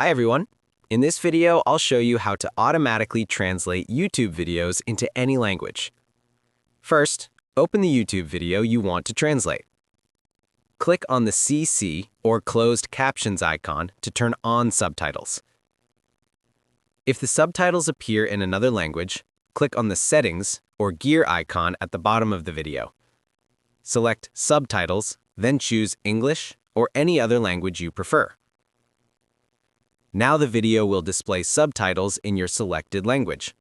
Hi everyone! In this video, I'll show you how to automatically translate YouTube videos into any language. First, open the YouTube video you want to translate. Click on the CC or closed captions icon to turn on subtitles. If the subtitles appear in another language, click on the settings or gear icon at the bottom of the video. Select Subtitles, then choose English or any other language you prefer. Now the video will display subtitles in your selected language.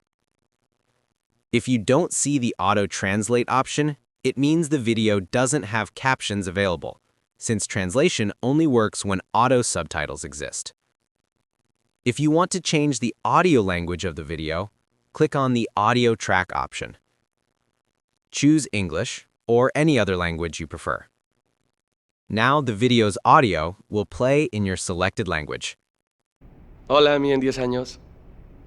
If you don't see the auto-translate option, it means the video doesn't have captions available, since translation only works when auto-subtitles exist. If you want to change the audio language of the video, click on the audio track option. Choose English or any other language you prefer. Now the video's audio will play in your selected language. Hola, mi en 10 años.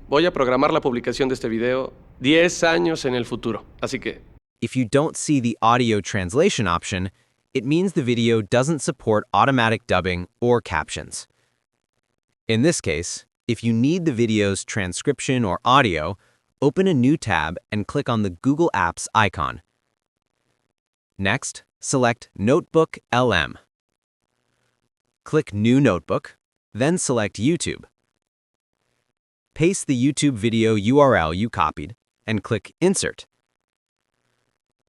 Voy a programar la publicación de este video 10 años en el futuro, así que... If you don't see the audio translation option, it means the video doesn't support automatic dubbing or captions. In this case, if you need the video's transcription or audio, open a new tab and click on the Google Apps icon. Next, select Notebook LM. Click New Notebook, then select YouTube. Paste the YouTube video URL you copied and click Insert.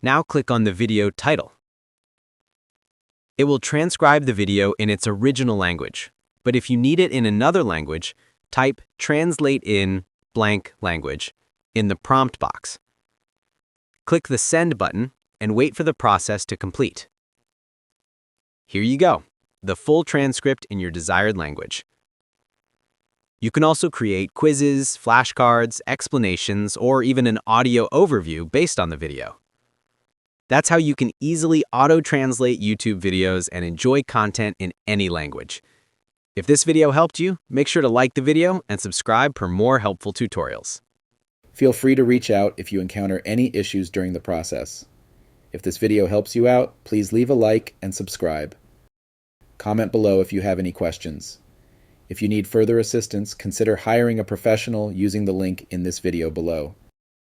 Now click on the video title. It will transcribe the video in its original language, but if you need it in another language, type Translate in blank language in the prompt box. Click the Send button and wait for the process to complete. Here you go, the full transcript in your desired language. You can also create quizzes, flashcards, explanations, or even an audio overview based on the video. That's how you can easily auto-translate YouTube videos and enjoy content in any language. If this video helped you, make sure to like the video and subscribe for more helpful tutorials. Feel free to reach out if you encounter any issues during the process. If this video helps you out, please leave a like and subscribe. Comment below if you have any questions. If you need further assistance, consider hiring a professional using the link in this video below.